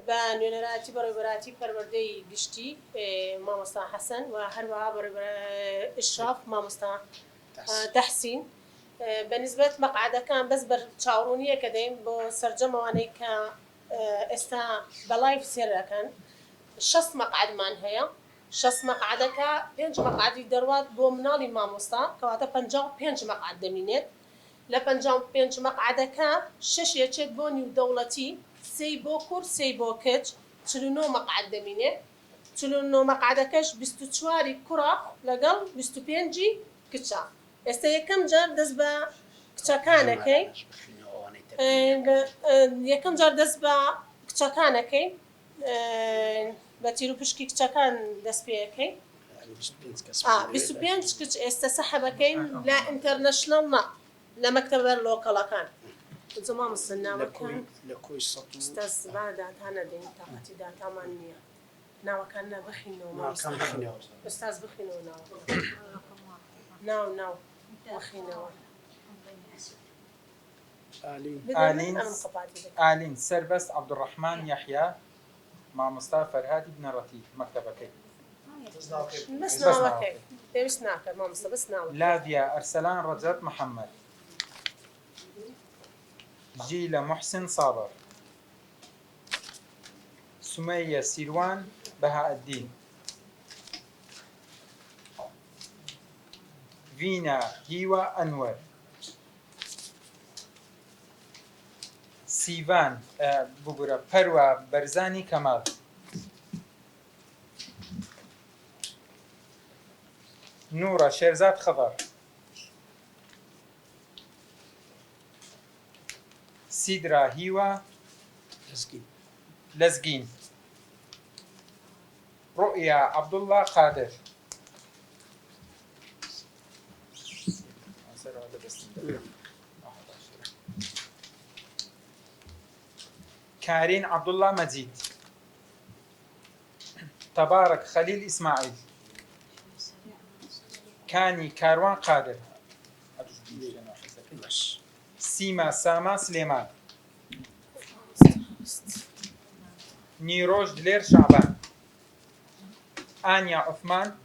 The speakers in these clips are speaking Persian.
بە نوێنەراتی بەڕێوەبەراتی پەروەردەی گشتی مامۆستا حەسەن و هەروەها ئشراف مامۆستا تەحسین بەنسبەت مەقعدەکان بەس بەر چاوڕوونیە کە دەین بۆ سەرجەمەوانەی کە ئێستا بەڵایف سێرەکەن 6 مەقعدمان هەیە 6 مەقعدەکە 5 مەقعدی دەڕوات بۆ مناڵی مامۆستا کەواتە 55 مەقعد دەمینێت لە 55 مەقعدەکە 6 یەکێت بۆ نێودەوڵەتی 3 بۆ کورد 3 بۆ کچ 49 مەقعد دەمینێت 49 مەقعدەکەش 24 کوڕە لەگەڵ 25 کچە ئێستا یەکەم جار دەست بە کچەکانەکەی یەکەم جار دەست بە کچەکانەکەی بە تیر و پشکی کچەکان دەست پێەکەی 25 کچ ئێستا سەحەبەکەین لە ئینتەرنەشنەڵ نە لە مەکتەبە لۆکەڵەکان زەمام سناوەکان لە کۆی داتانە دەین تاقەتی داتامان نییە ناوەکان نەبخینەوە ئستاز بخینەوە ناو بخینەوە ئالین سەربەست عەبدوڕەحمان یەحیا مامۆستا فەرهادی بنەڕەتی مەکتەبەکەی بەس ناوەکەی پێویست ناکەم مامۆستا بەس ناوە لاویا ئەرسەلان ڕەجەب محەممەد جیلە محسن صابر سمية سیروان بەهاءالدین ڤینا هیوە ئەنوەر سیڤان بگورە پەروە بەرزانی کەمال نورە شێرزاد خەبەر سیدرا هیوە لەزگین ڕؤیا عەبدوڵڵا قادر كارين عبد الله مجيد تبارك خليل إسماعيل كاني كاروان قادر سيما ساما سليمان نيروج دلير شعبان آنيا عثمان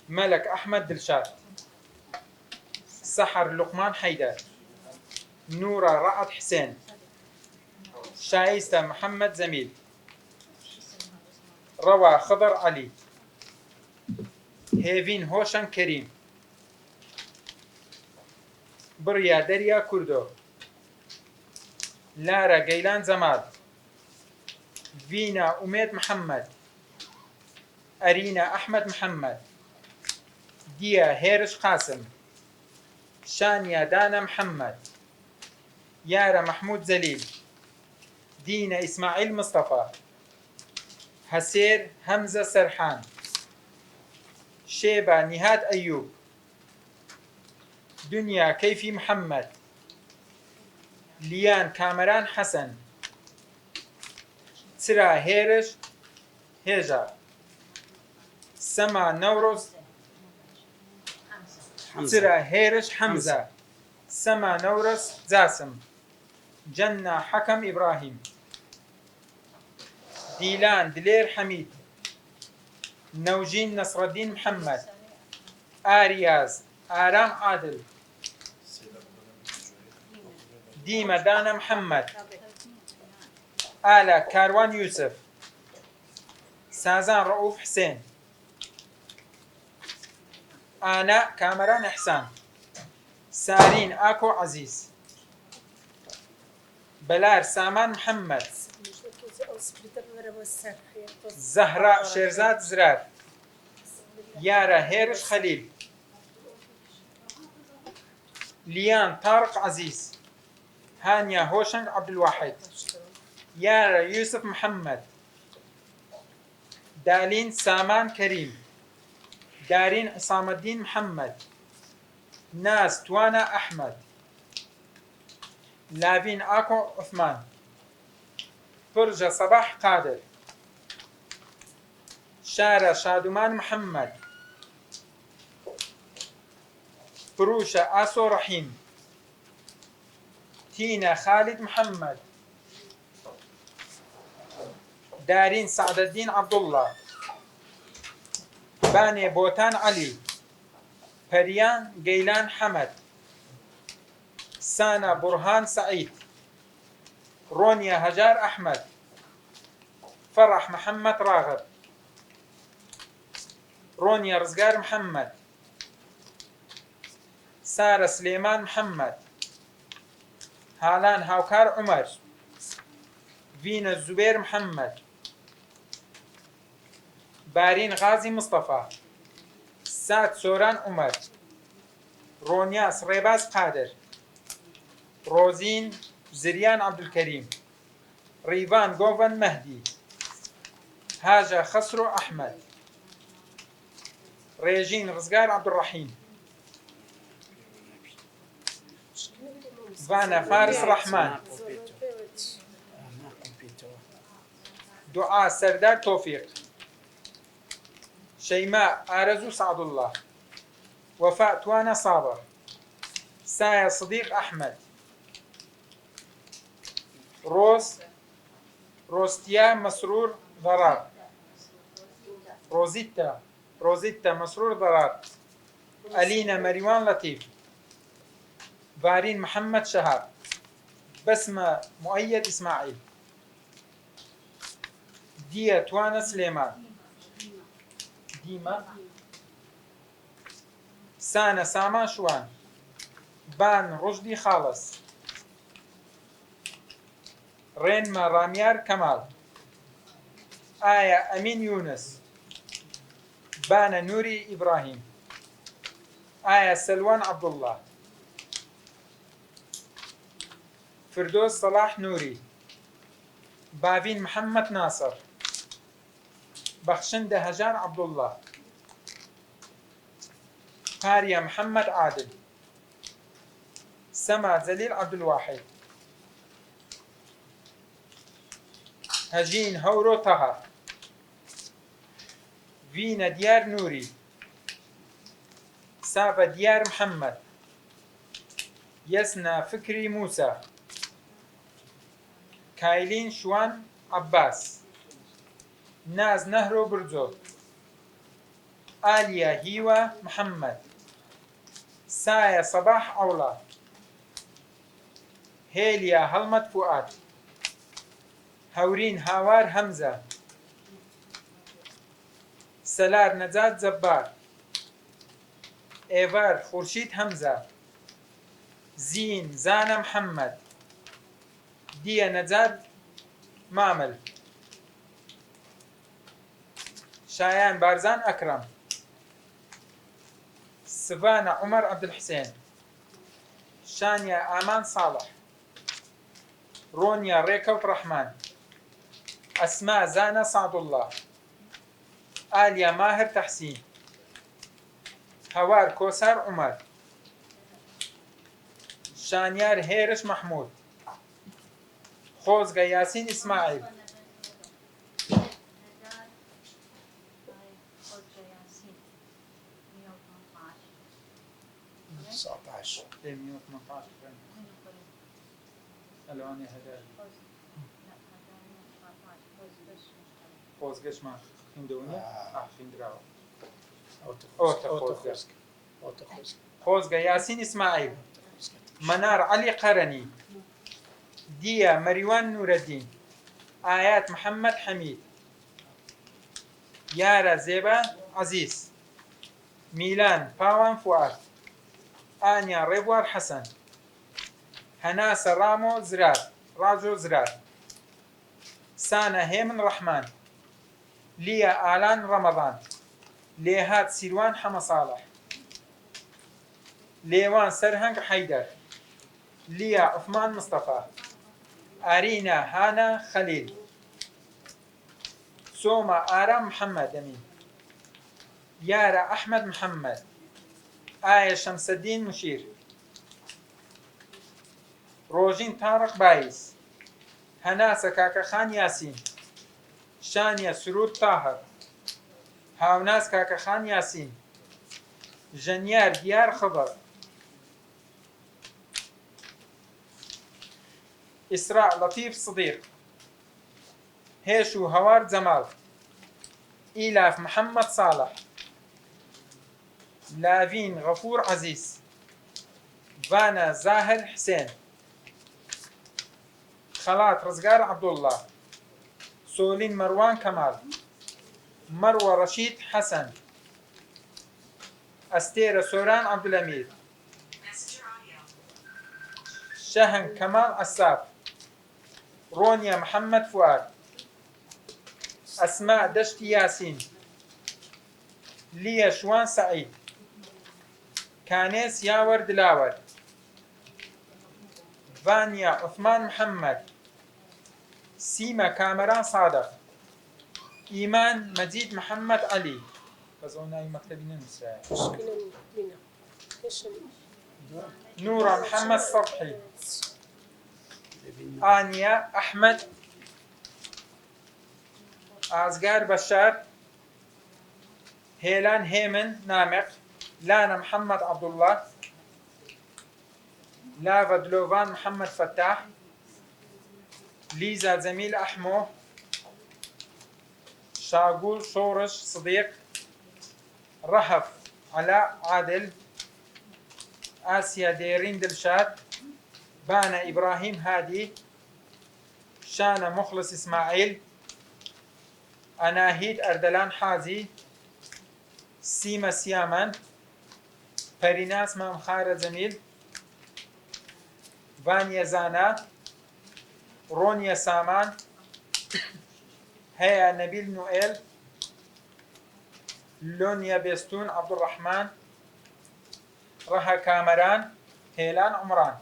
ملك أحمد دلشاد سحر لقمان حيدر نورة رعد حسين شايستة محمد زميل روى خضر علي هيفين هوشن كريم بريا دريا كردو لارا قيلان زمال فينا أميد محمد أرينا أحمد محمد ديا هيرش قاسم شانيا دانا محمد يارا محمود زليل دينا إسماعيل مصطفى هسير همزة سرحان شيبة نهاد أيوب دنيا كيفي محمد ليان كامران حسن ترى هيرش هيجا سما نوروز ترى هيرش حمزة سما نورس جاسم جنة حكم إبراهيم ديلان دلير حميد نوجين نصر الدين محمد آرياز آرام عادل ديما دانا محمد آلا كاروان يوسف سازان رؤوف حسين آناء كامران إحسان سارين آكو عزيز بلار سامان محمد زهراء شيرزاد زرار يارا هيرش خليل ليان طارق عزيز هانيا هوشنگ عبد الواحد يارا يوسف محمد دالين سامان كريم دارين عصام الدين محمد ناس توانا أحمد لافين آكو عثمان فرجة صباح قادر شارع شادومان محمد فروشة آسو رحيم تينا خالد محمد دارين سعد الدين عبد الله باني بوتان علي بريان جيلان حمد سانا برهان سعيد رونيا هجار أحمد فرح محمد راغب رونيا رزقار محمد سارة سليمان محمد هالان هاوكار عمر فينا الزبير محمد بارين غازي مصطفى سات سوران عمر رونياس ريباز قادر روزين زريان عبد الكريم ريفان جوفن مهدي هاجا خسرو أحمد ريجين رزقار عبد الرحيم فانا فارس رحمن دعاء سردار توفيق شيماء آرزو سعد الله وفاء توانا صابر سايا صديق أحمد روستيا مسرور ضرار روزيتا مسرور ضرار ألينا مريوان لطيف فارين محمد شهاب بسمة مؤيد إسماعيل ديا توانا سليمان ديما سانا سامان شوان بان رشدي خالص رينما راميار كمال آية أمين يونس بانا نوري إبراهيم آية سلوان عبد الله فردوس صلاح نوري بافين محمد ناصر بخشندة هجار عبد الله قارية محمد عادل سما زليل عبد الواحد هجين هورو طهر فينا ديار نوري سافا ديار محمد يسنا فكري موسى كايلين شوان عباس ناز نهرو برزو آليا هيوة محمد سايا صباح أولا هيليا هلمت فؤاد هورين هاوار همزة سلار نجات زبار ايفار خورشيد همزة زين زانا محمد ديا نجات مامل شايان بارزان أكرم سفانا عمر عبد الحسين شانيا آمان صالح رونيا ريكوت رحمن أسماء زانا سعد الله آليا ماهر تحسين هوار كوسار عمر شانيار هيرش محمود خوزغا ياسين إسماعيل الواني هذا خوزغش ما خندونيا خندراو خوزغا ياسين إسماعيل منار علي قرني ديا مريوان نور الدين آيات محمد حميد يارا زيبا عزيز ميلان باوان فؤاد آنيا ريبوار حسن هناس رامو زرار راجو زرار سانا هيمن رحمن ليا آلان رمضان ليهات سيروان حما صالح ليوان سرهنگ حيدر ليا عثمان مصطفى أرينا هانا خليل سوما آرام محمد أمين يارا أحمد محمد آية شمس الدين مشير روجين طارق بايس هناسة كاكا خان ياسين شانيا سرود طاهر هاوناس كاكا خان ياسين جنيار ديار خضر إسراء لطيف صديق. هيشو هوار جمال. إيلاف محمد صالح. لافين غفور عزيز. فانا زاهر حسين. خلات رزقار عبد الله. سولين مروان كمال. مروة رشيد حسن. أستيرة سوران عبد الأمير. شهن كمال عساف. رونيا محمد فؤاد. أسماء دشتي ياسين. ليا شوان سعيد. كانيس ياور دلاور. فانيا عثمان محمد. سيما كامران صادق. إيمان مجيد محمد علي. فزونا مكتبين نساء. مشكلة بنا. إيش نورا محمد صبحي. آنيا أحمد. آزغار بشار. هيلان هيمن نامق. لانا محمد عبد الله. لافا دلوفان محمد فتاح. ليزا زميل أحمو. شاغول شورش صديق. رهف علاء عادل. آسيا ديرين دلشاد. بانا إبراهيم هادي. شانا مخلص إسماعيل. أناهيد أردلان حازي. سيما سيامان. فريناس مامخارة زميل. فانيا زانا. رونيا سامان. هيا نبيل نوئيل. لونيا بيستون عبد الرحمن. رها كامران. هيلان عمران.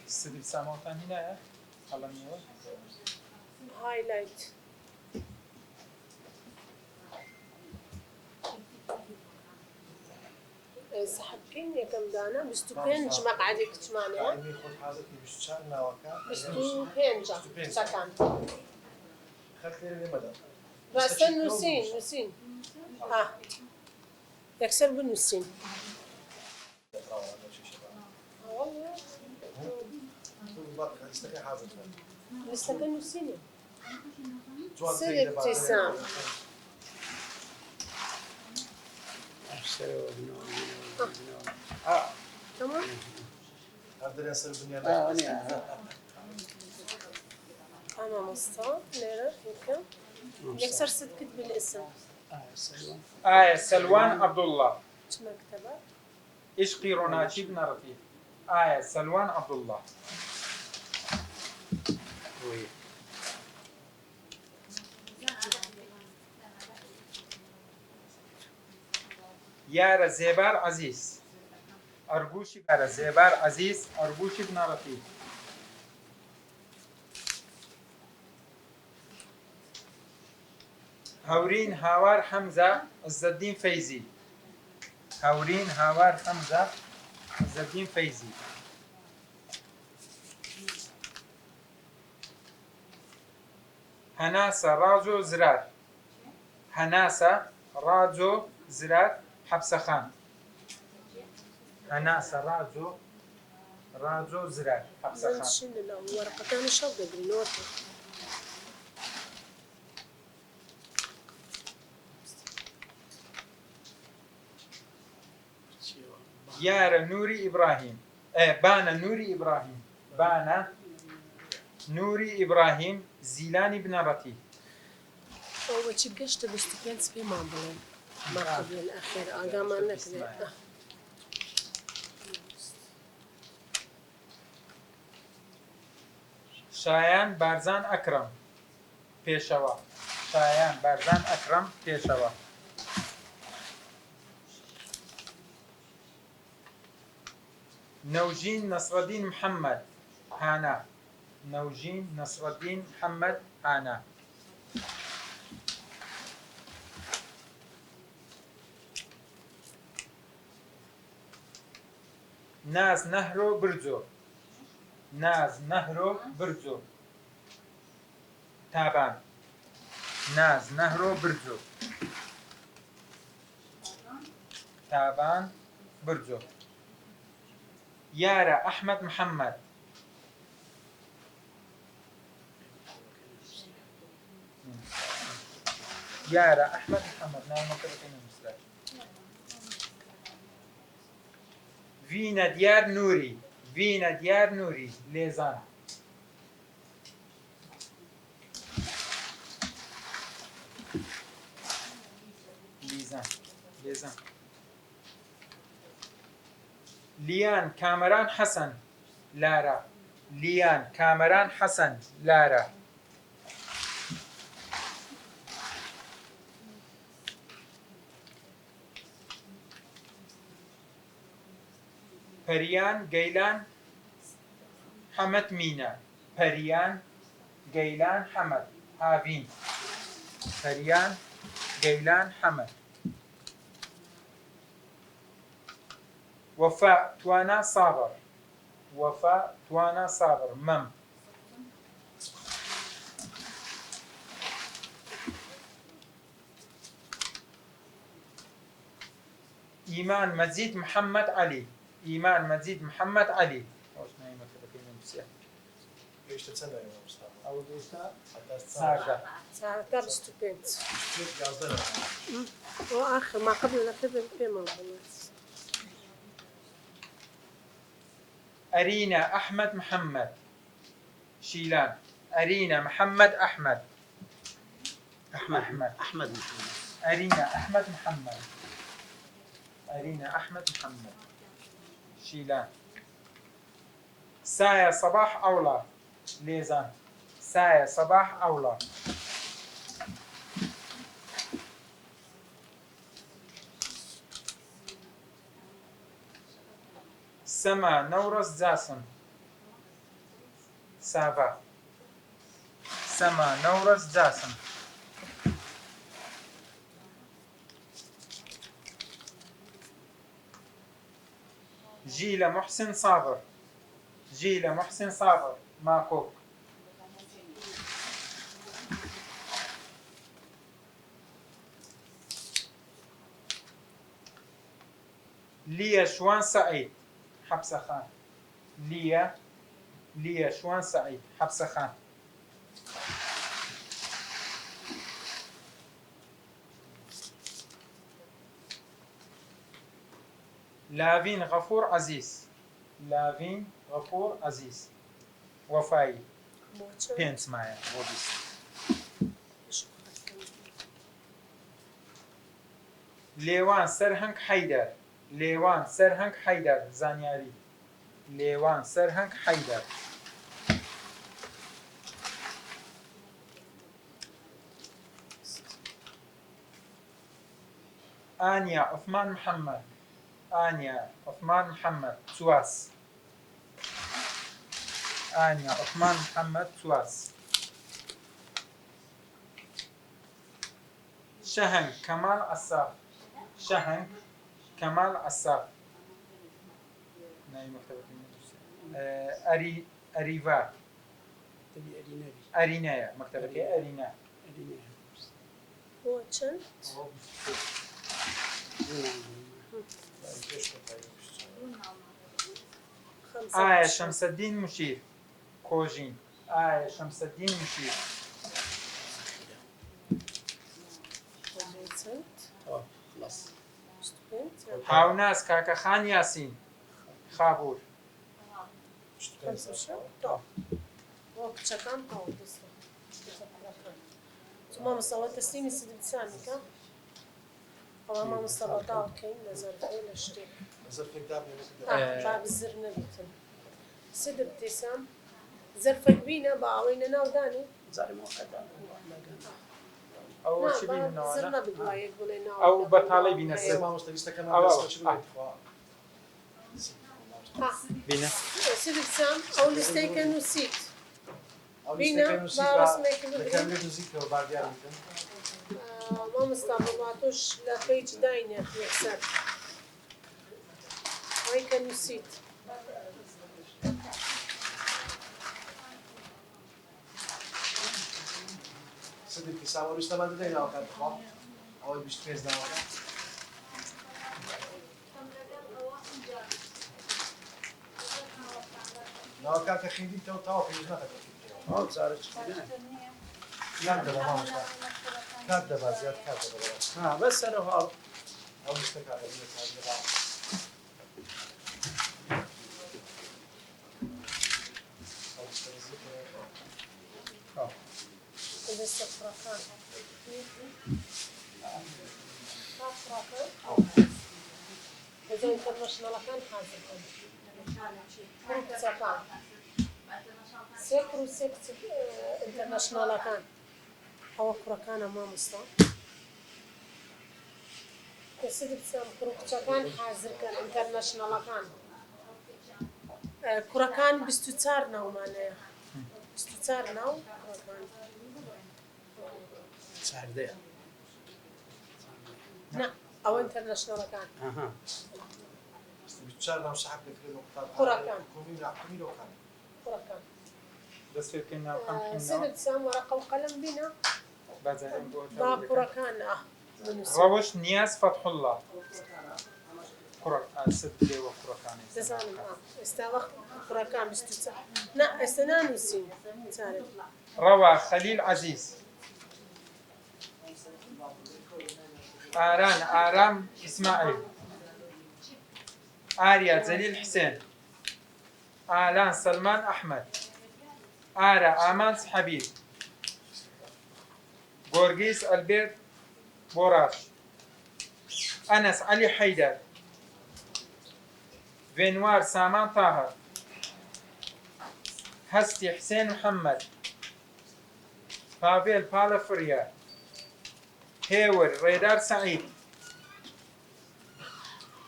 السدل ساموتان هنا على ميول هايلايت. سحبكين يا كم دانا بستو بينج مقعدك تمانية بستو بينجا سكان بس نسين ها يكسر بالنسين والله لسه كان نسين سير ابتسام تمام أنا مصطفى ليلى هيك يكسر صدق كتب الاسم سلوان عبد الله. شو مكتبة؟ إشقي روناتشي بن رفيق. سلوان عبد الله. يارا زيبار عزيز. أرجوشي بارا زيبار عزيز. أرجوشي بن رفيق. هورين هاوار حمزة عز الدين فيزي. هورين هاوار حمزة عز الدين فيزي. هناسة رازو زرار. هناسة رازو زرار حبسة خان. هناسة رازو زرار حبسة خان. شنو لو ورقتين شوقة بالنوتة يارا نوري إبراهيم. بانا نوري إبراهيم. بانا نوري إبراهيم زيلاني بن رتي. أول شيء قشت بستوبينس في مامبلين ما قبل الأخير قام نكذب شایان بارزان أكرم پێشەوە. شایان بارزان أكرم پێشەوە. نوجين نصر الدين محمد هانا. نوجين نصر الدين محمد هانا. ناز نهرو برزو. ناز نهرو برزو. تابان. ناز نهرو برزو. تابان برجو يارا أحمد محمد يارا أحمد محمد نعم مكتبين المسلاك فينا ديار نوري فينا ديار نوري ليزان ليزان ليان كامران حسن لارا ليان كامران حسن لارا بريان قيلان حمد مينا بريان قيلان حمد هافين بريان قيلان حمد وفاء توانا صابر وفاء توانا صابر مم إيمان مزيد محمد علي إيمان مزيد محمد علي وش ما يمكن كلمة مسيح ليش تتسنى يا مصطفى؟ أو دوستا حتى ساقة ساعتها ستوبنت كيف قصدنا؟ وآخر ما قبل الأخير في موضوع أرينا أحمد محمد شيلان أرينا محمد أحمد أحمد محمد أرينا أحمد محمد أرينا أحمد محمد شيلان سايا صباح أولى ليزان سايا صباح أولى سما نورس جاسم سافا سما نورس جاسم جيل محسن صابر جيل محسن صابر ماكو ليا شوان سعيد حبسة خان ليا شوان سعيد حبسة خان لافين غفور عزيز لافين غفور عزيز وفاي بينس معايا وبيس ليوان سرهنگ حيدر ليوان سرهنگ حيدر زانياري ليوان سرهنگ حيدر آنيا عثمان محمد آنيا عثمان محمد سواس آنيا عثمان محمد سواس شهنگ كمال عصاف شهنگ كمال عصاف نايم أريفا أرينايا مكتبة أرينا هو چند؟ آية شمس الدين مشير كوجين آية شمس الدين مشير خلاص هاوناس كاكا خان ياسين خابور وقت شكان أو بس ثم مستوى تسليمي سيد لسانك والله ما مستوى طاقين نزل فيه لشتي نزل في كتاب باب الزر نبتن سيد ابتسام زرفك بينا باوينا ناوداني زاري موقع أو شبيه زرنا النوع بدواي يقولي ناو أو بطالي بينا زي سيد ما مصطفى استكمل أو- بس شو أو. بينا سيد ابتسام أو لستيكن وسيت او بينا بارس ميكن كان له ذكر وبعد يعني ما مستوى بعطوش لا بيج داينة يحسب هاي كان وسيت صدق كيسا ولو استمد دينا وكان او بيشتري زنا ناو کاکە خیندی تەو تاوا پێویست ناکات ئەو جارە چ بێنە؟ کات دەبا مامۆستا کات دەبا زیاد کات دەبا ها بەس سەرە هەڵ ئەو شتە کات دەبا کات دەبا ئەو شتە نزیکە إذا استفرقان إذا انترناشنال كان حاضر كان سيكرو سيكت انترناشنال كان أو كركان ما مستوى كسيد بسام كركان حاضر كان انترناشنال كان كركان بستوتارنا ومعناه بستوتارنا كركان چاردەیە لا أو انترناشنال كان ئەها چار ناو شعب دەکرێت لە قوتاب کوڕەکان. کومی لۆکان كركان دەست پێ بکەین ناوەکان سيد بخوێنەوە. بسام ورقة وقلم بنا بەجارێک بۆ با دەور بکەم. كركان بنووسین. ڕەوش نیاز فەتحوڵڵا سد لێوە کوڕەکانی دەزانم ئێستا وەخت کوڕەکان بیست و چوار نا ئێستا نانووسین چارێک ڕەوا خەلیل عەزیز ئاران ئارام ئیسماعیل ئاریا جەلیل حسێن ئالان سەلمان ئەحمەد ئارە ئامانس حەبیب گۆرگیس ئەلبێرت بۆڕاش ئەنەس عەلی حەیدەر ڤێنوار سامان تاهە هەستی حسێن محەممەد پاڤێل پاڵە فریا هێور ڕێدار سەعید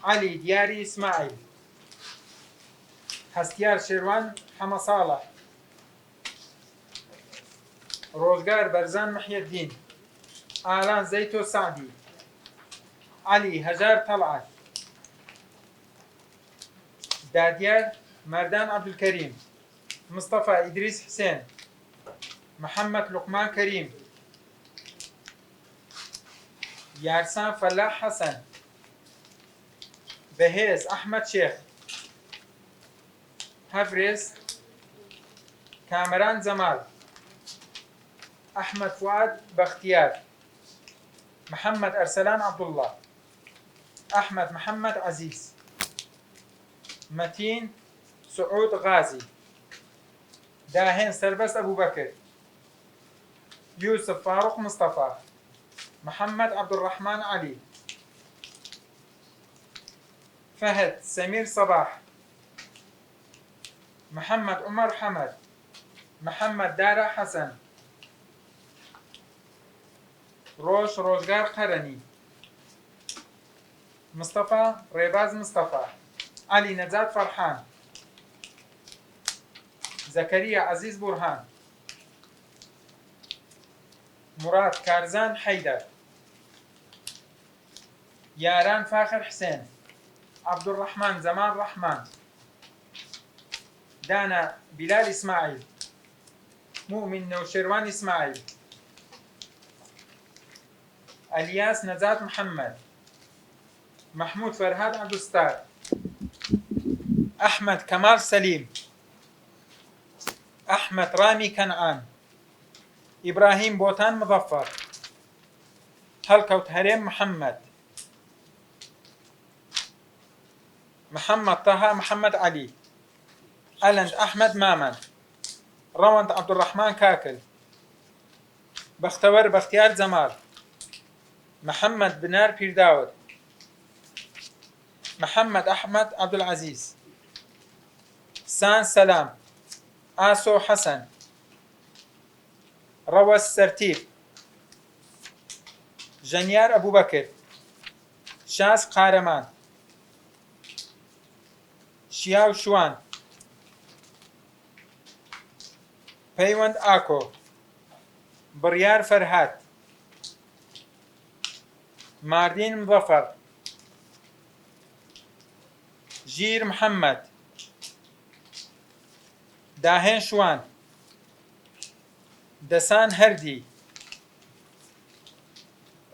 عەلی دیاری ئیسماعیل هەستیار شێروان حەمە ساڵح ڕۆژگار بەرزان محیەددین ئالان زەیتۆ سعدی عەلی هەژار تەڵعەت دادیار مەردان عەبدولکەریم مستەفا ئیدریس حسێن محەممەد لوقمان کەریم یارسان فەلاح حەسەن بەهێز ئەحمەد شێخ هەڤرێز کامەران جەمال ئەحمەد فواد بەختیار محەممەد ئەرسەلان عەبدوڵڵا ئەحمەد محەممەد عەزیز مەتین سعود غازی داهێن سەربەست ئەبووبەکر یوسف فاروق مستەفا محەممەد عەبدوڕەحمان عەلی فهد سمير صباح محمد عمر حمد محمد دارا حسن روش روزگار قرني مصطفى ريباز مصطفى علي نجات فرحان زكريا عزيز برهان مراد كارزان حيدر ياران فاخر حسين عبد الرحمن زمان رحمن دانا بلال إسماعيل مؤمن نوشيروان إسماعيل الياس نجات محمد محمود فرهاد عبد الستار أحمد كمال سليم أحمد رامي كنعان إبراهيم بوتان مظفر هلكوت هريم محمد محمد طه محمد علي ألند أحمد مامن روند عبد الرحمن كاكل بختور بختيار زمال محمد بنار بيرداود محمد أحمد عبد العزيز سان سلام آسو حسن روس سرتيب جنيار أبو بكر شاس قارمان شیاو شوان پەیوەند ئاکۆ بڕیار فەرهاد ماردین مظەفەر ژیر محەممەد داهێن شوان دەسان هەردی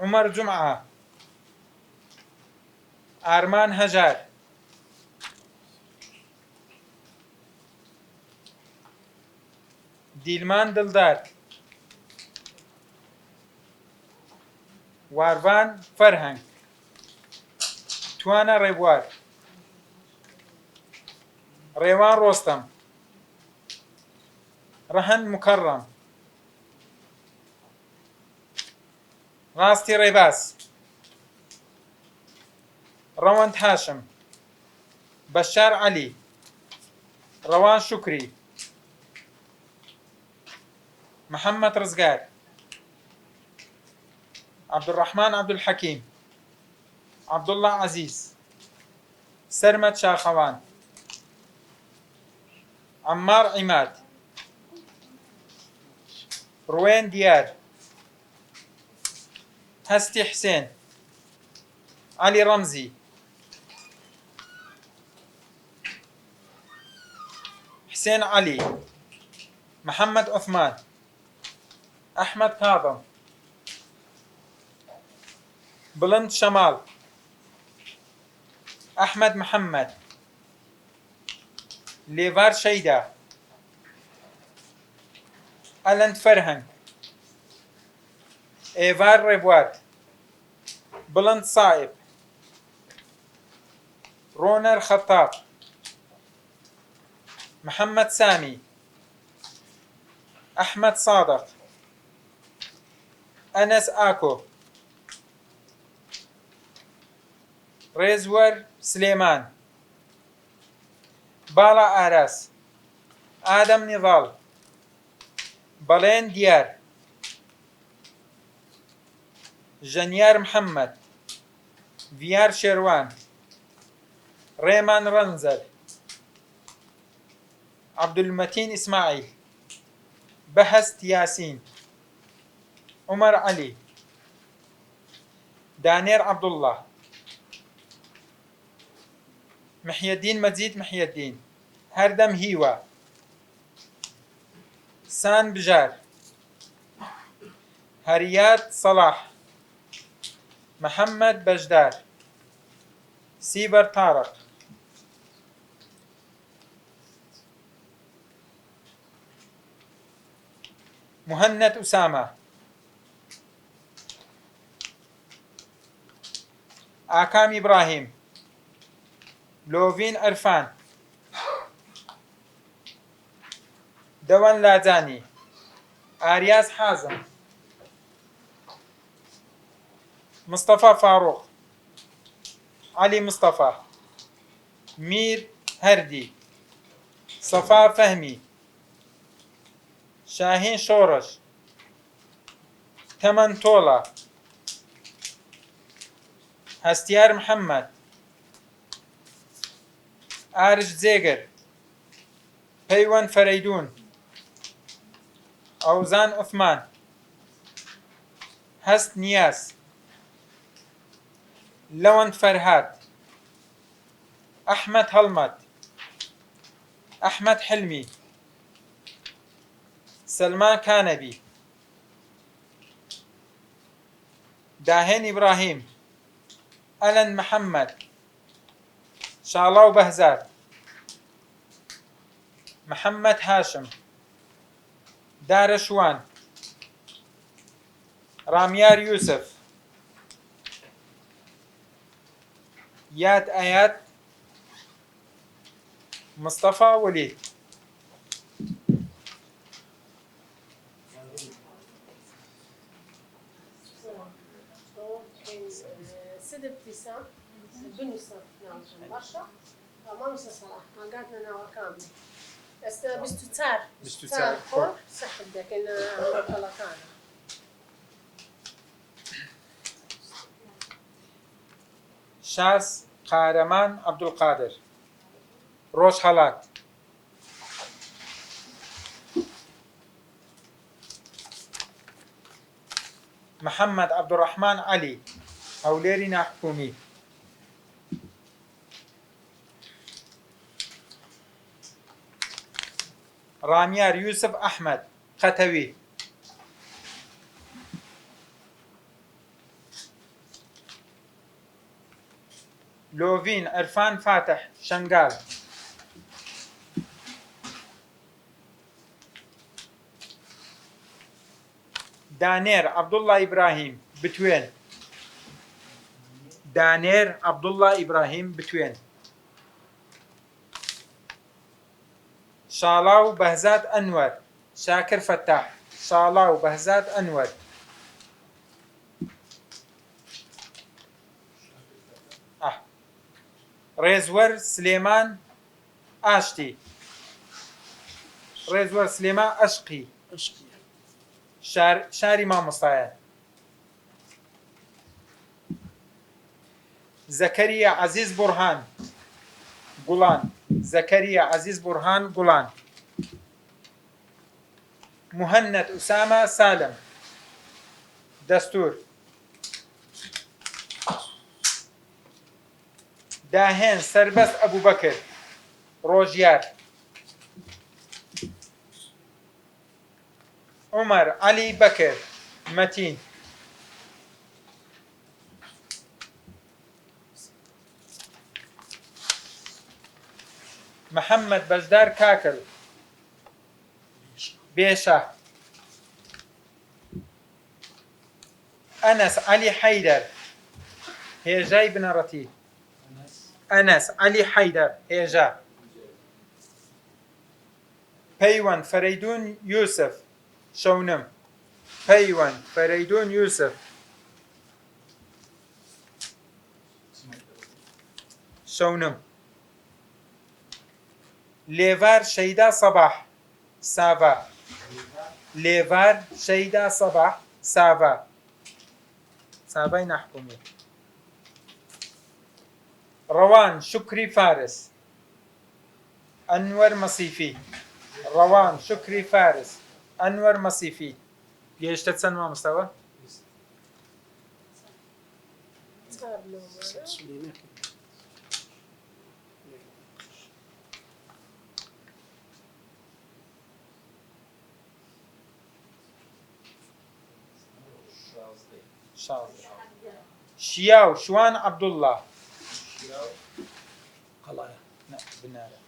عومەر جومعە ئارمان هەژار دیلمان دڵدار واروان فەرهەنگ توانە ڕێبوار ڕێوان ڕۆستەم ڕەهەن مکەڕەم ڕاستی ڕێباز ڕەوەند هاشم بەشار عەلی ڕەوان شوکری محەممەد ڕزگار عەبدوڕەحمان عەبدولحەکیم عەبدوڵڵا عەزیز سەرمەد شاخەوان عەممار عیماد ڕوێن دیار هەستی حسێن عەلی ڕەمزی حسێن عەلی محەممەد عوثمان ئەحمەد کاظم بڵند شەماڵ ئەحمەد محەممەد لێڤار شەیدا ئەلەند فەرهەنگ ئێڤار ڕێبوار بڵند سائب ڕۆنەر خەتاب محەممەد سامی ئەحمەد سادق ئەنەس ئاکۆ ڕێزوەر سلێمان باڵا ئاراس ئادەم نیڤاڵ بەڵێن دیار ژەنیار محەممەد ڤیار شێروان ڕێمان ڕەنزەر عەبدولمەتین ئیسماعیل بەهەست یاسین عومەر عەلی دانێر عەبدوڵڵا محیەدین مەجید محیەدین هەردەم هیوە سان بژار هەریات سەلاح محەممەد بەشدار سیبەر تارق مهند ئوسامە ئاکام ئیبراهیم لۆڤین عەرفان دەوەن لاجانی ئاریاز حازم مستەفا فاڕوق عەلی مستەفا میر هەردی سەفا فەهمی شاهین شۆڕش تەمەن تۆڵە هەستیار محەممەد ئارش جێگەر پەیوەند فەرەیدون ئەوزان عوثمان هەست نیاز لەوەند فەرهاد ئەحمەد هەڵمەت ئەحمەد حلمی سلمان کانەبی داهێن ئیبراهیم ئەلەند محەممەد شاڵاو بەهزار محەممەد هاشم دارە شوان ڕامیار یوسف یاد ئەیاد مستەفا وەلید سد ابتسام بنووسە ناوچەم باشە مامۆستا سەلاح ئاگاتە ناوەکانم ئێستا 24 خۆر سەحب دەکەن مەقەڵەکانە شاس قارەمان عەبدولقادر ڕۆژهەڵات محەممەد عەبدوڕەحمان عەلی هەولێری ناحکومی ڕامیار یوسف ئەحمەد قەتەوی لۆڤین عەرفان فاتح شەنگال دانير عبد الله إبراهيم بتوين دانير عبد الله إبراهيم بتوين شالاو بهزاد أنور شاكر فتاح شالاو بهزاد أنور ريزور سليمان آشتي ريزور سليمان أشقي شاري مامۆستایە زكريا عزيز برهان گوڵان زكريا عزيز برهان گوڵان مهند أسامة سالم دستور داهين سربس أبو بكر روجيار عمر علي بكر متين محمد بجدار كاكل بيشة أنس علي حيدر هي جاي بنرتي أنس علي حيدر هي جا بيوان فريدون يوسف شونم بيوان فريدون يوسف شونم ليفار شيدا صباح سافا ليفار شيدا صباح سافا سافا نحكمه روان شكري فارس أنور مصيفي روان شكري فارس أنور مصيفي يشتت سنة مستوى شياو شوان عبد الله قلايا بنارة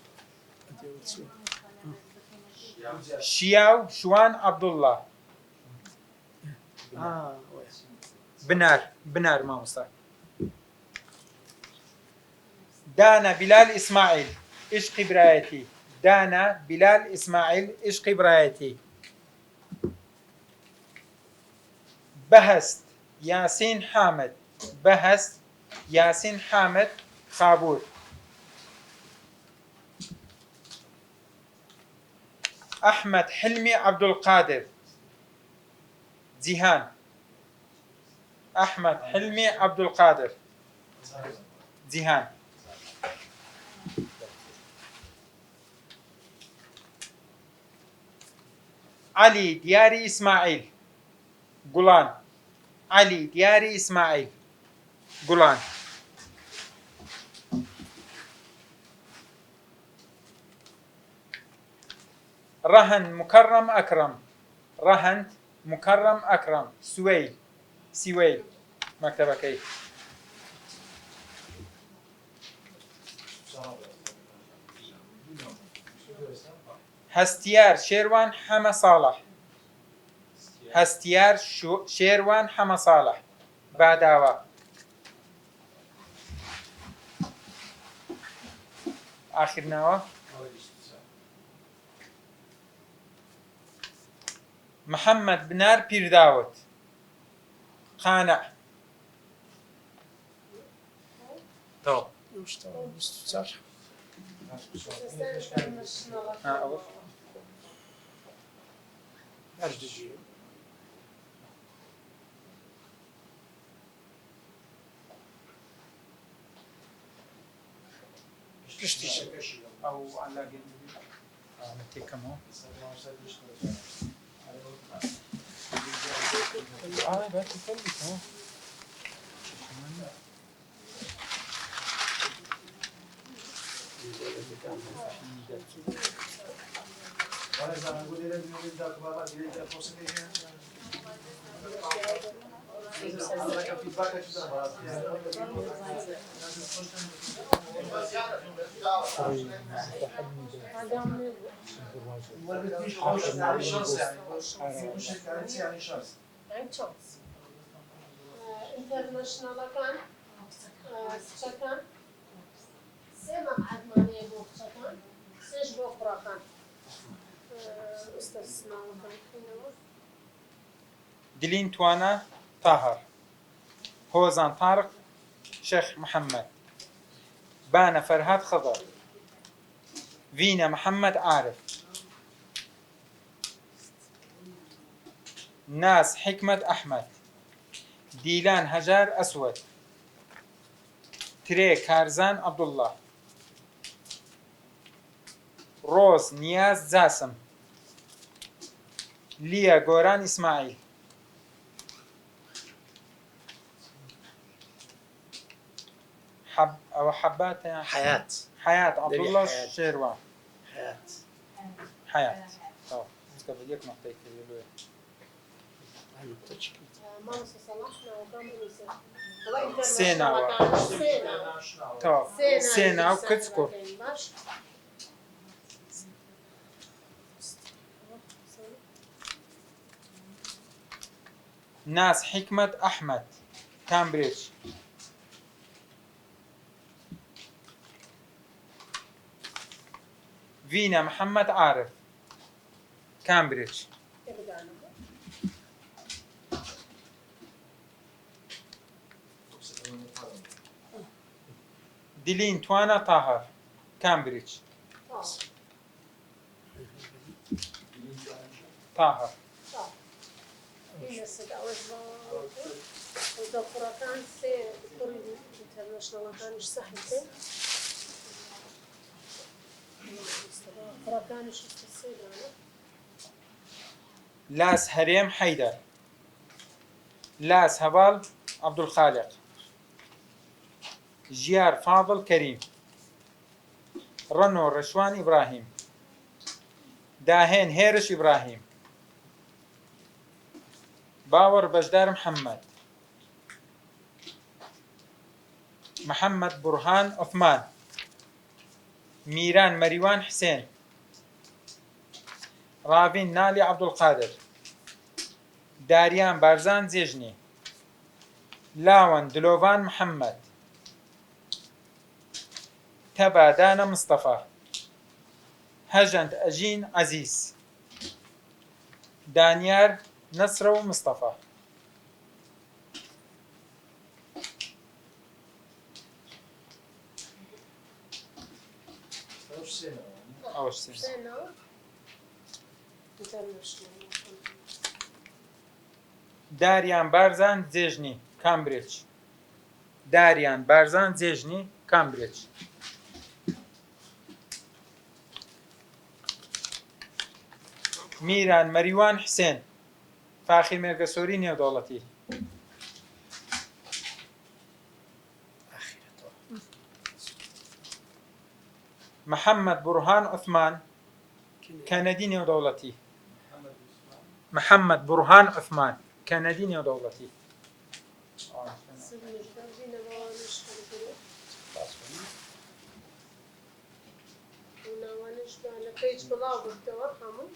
شياو شوان عبد الله بنار ما مستوى دانا بلال إسماعيل إشقي برايتي دانا بلال إسماعيل إشقي برايتي بهست ياسين حامد بهست ياسين حامد خابور أحمد حلمي عبد القادر زيهان أحمد حلمي عبد القادر زيهان علي دياري إسماعيل قولان علي دياري إسماعيل قولان رهن مكرم أكرم رهن مكرم أكرم سويل مكتبة كيف هستيار شيروان حما صالح هستيار شيروان حما صالح بعداوا آخر ناوا محمد بنار بيرداوت قانع تو أو على جنب نتكلم يعني تشانس انترناشنال كان سكان سيما بعد ما نيجو سكان سيج بكرة كان استثناء كان دلين توانا طاهر هوزان طارق شيخ محمد بانا فرهاد خضر فينا محمد عارف ناس حكمة أحمد ديلان هجار أسود تري كارزان عبد الله روز نياز زاسم ليا غوران إسماعيل حبات يعني حياة حياة عبد الله حياة. الشيروان حياة حياة طب استفديك نقطة كده أنا تشكي ما صلحنا وكم سينا سينا طب سينا وكتسكور ناس حكمة أحمد كامبريدج فينا محمد عارف كامبريدج ديلين توانا طاهر كامبريدج طاهر الدكتورة كان سي دكتور انترناشنال كان ايش صحته؟ الدكتورة كان ايش السيد لاس هريم حيدر لاس هبال عبد الخالق جيار فاضل كريم رنو رشوان إبراهيم داهين هيرش إبراهيم باور بجدار محمد محمد برهان عثمان ميران مريوان حسين رافين نالي عبد القادر داريان بارزان زيجني لاون دلوفان محمد تبا دانا مصطفى هجنت أجين عزيز دانيار نصر ومصطفى وش سنة؟ أوش سنة سينا انترناشنال داريان بارزان زيجني كامبريدج داريان بارزان زيجني كامبريدج ميران مريوان حسين فاخر ميرقا سوري نيو دولتي محمد برهان عثمان كندي نيو دولتي محمد برهان عثمان كندي نيو دولتي پیج بلاو بکتوا همون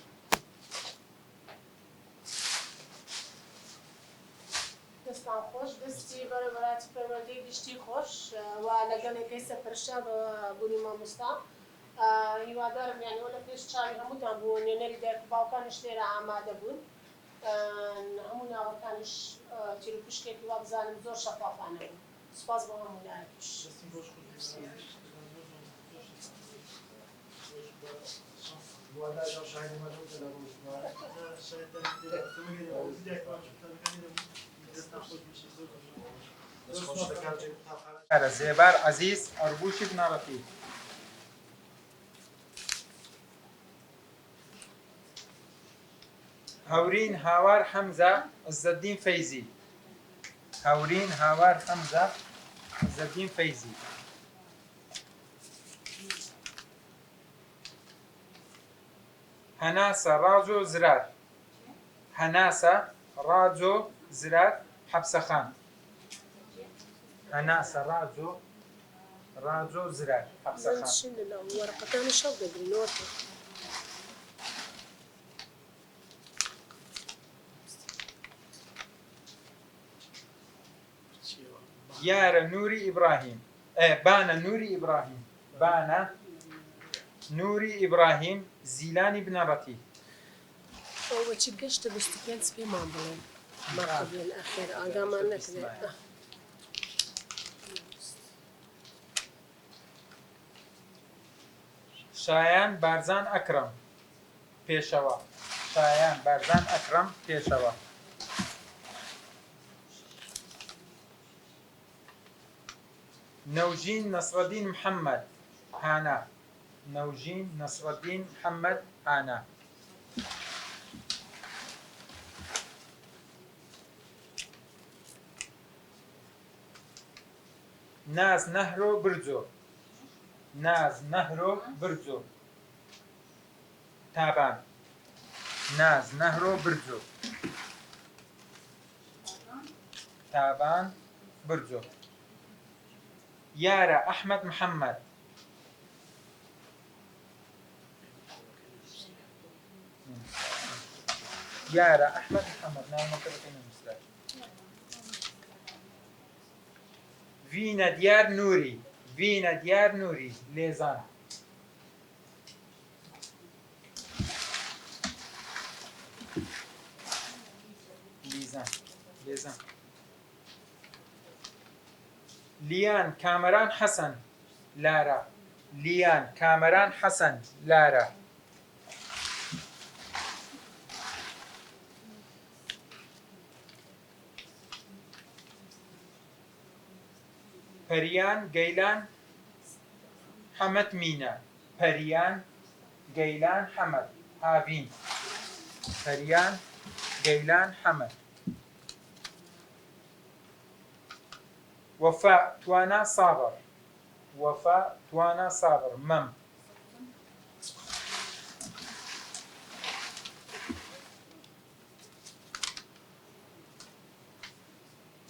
دستان خوش دستی برای برات پرورده گشتی خوش و لگن کیسه پرشاد و بونی ما مستا هیوادارم یعنی ولی پیش چاوی همون تام بون نری در باوکانش لیر آماده بون همون آوکانش تیرو پشکی که وابزانم زور شفافانه بود سپاس با همون عارفش ولا جو شاهد موجود ولا موجود زيبار عزيز أربوش بن لطيف هورين هاوار حمزة عز الدين فيزي هورين هاوار حمزة عز الدين فيزي هناسة راجو زرار هناسة راجو زرار حبسة خان هناسة راجو زرار حبسة خان شنو لو ورقتان شو قدري نوتو يارا نوري إبراهيم بانا نوري إبراهيم بانا نوري إبراهيم زيلاني بنرتي هو تشقشت باستكانس في مامبلين ما قبل الأخير قام نكذا شایان بارزان ئەکرم پێشەوە شایان بارزان ئەکرم پێشەوە نەوژین نەسڕەدین محەممەد هانا نەوژین نەسڕەدین محەممەد هانا ناز نەهرۆ برجۆ ناز نهرو برزو تابان ناز نهرو برزو تابان برزو يارا أحمد محمد يارا أحمد محمد نعم مكتبين المسلح فينا ديار نوري فينا ديار نوري ليزان ليزان ليان كامران حسن لارا ليان كامران حسن لارا پریان گیلان حمد مینا پریان گیلان حمد هاوین پریان گیلان حمد وفاء توانا صابر وفاء توانا صابر مم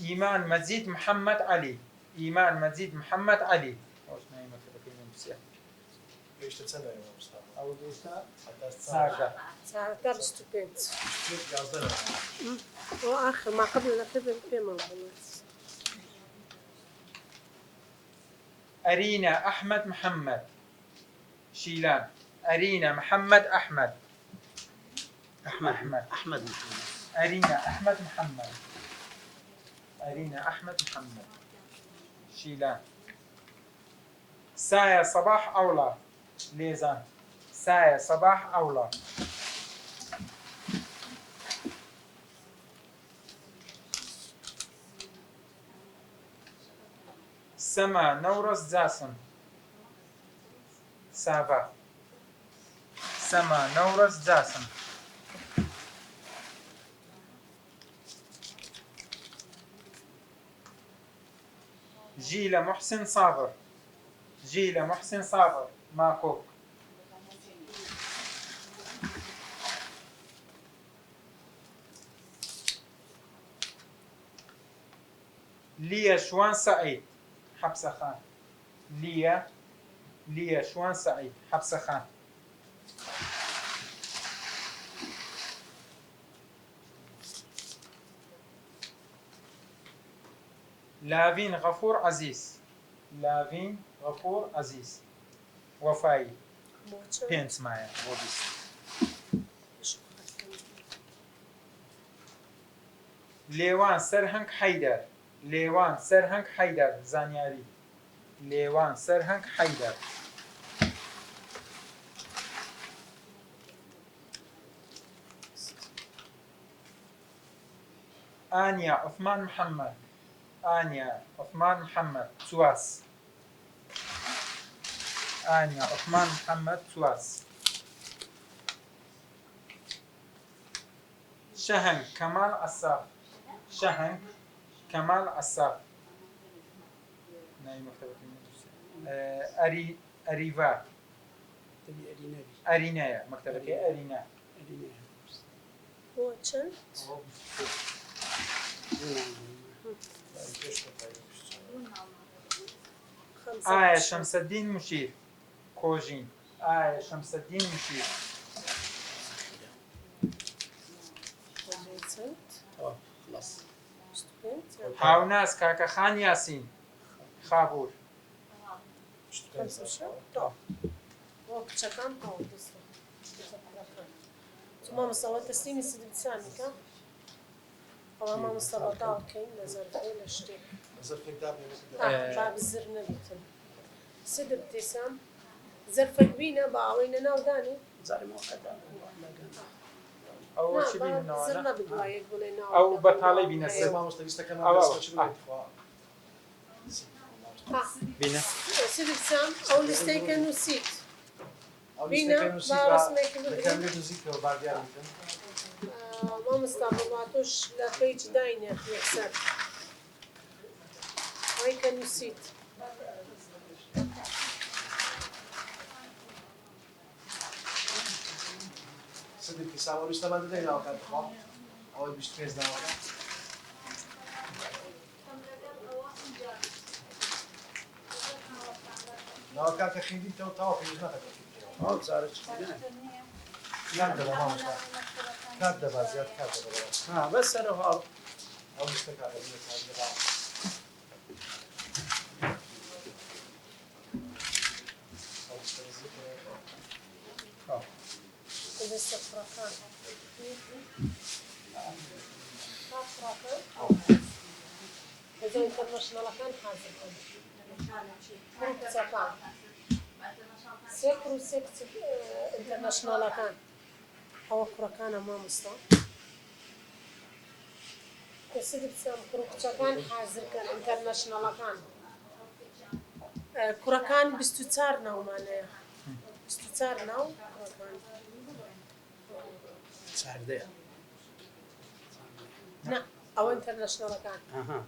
إيمان مزيد محمد علي إيمان مزيد محمد علي Geçti sen de Imam Mustafa. أو دوستا Hatta ساقا ساعة ستوبنت yazdın ha. وآخر ما قبل الأخير في مامبلين أرينا أحمد محمد شيلان أرينا محمد أحمد أحمد محمد أرينا أحمد محمد أرينا أحمد محمد شيلان سايا صباح أولى ليزان سايا صباح أولى سما نورس جاسم سافا سما نورس جاسم جيل محسن صابر جيل محسن صابر ماكوك ليا شوان سعيد حبسة خان ليا شوان سعيد حبسة خان لافين غفور عزيز لافين غفور عزيز وفاي بينس معايا وبس ليوان سرهنگ حيدر ليوان سرهنگ حيدر زانياري ليوان سرهنگ حيدر آنيا عثمان محمد آنيا عثمان محمد سواس آنيا عثمان محمد سواس شهنگ كمال عصاف شهنگ كمال عصاف ناي مكتبة أريفا تبي أرينابي أرينايا مكتبة أرينا هو كان آية شمس الدين مشير كوجين آية شمس الدين مشير خلاص هاوناس كاكا خان ياسين خابور وقت شكان قوي ما مستوى تسليم السيد لساني كا والله ما مستوى طاقين نزل فيه لشتي نزل في كتاب باب الزر نبيتن سيد ابتسام زرفك بينا باوينا ناوداني زاري مؤقتا أو شي بينا زرنا بدواي يقول لنا أو بطالي بينا زي سيد ما مستوى كمان بس شنو بينا سيد ابتسام أول استيكن وسيت او بينا نستكمل بارس نسيب ميكي نكمل بدري نزيك وبعد يعني ما مستوى بعطوش لا فيج داينة يحسب هاي كان نسيت صدق كيساوي وش تمام ده لا كان خلاص او بيشتريز ده لا كان كخيدي تو في جناتك ما زاري شدنا كان ده ما مستوى كان ده بازيات كان ده ها بس انا هذا او مستكمل لسه فرقان إذا انترناشنال كان حاضر فرق سيكرو سيكت انترناشنال كان هو فرقان ما مستوى يصير بسام كان حاضر كان انترناشنال كان كركان بستوتارنا ومعناه بستوتارنا كركان سهر ده لا أو انترناشنال كان اها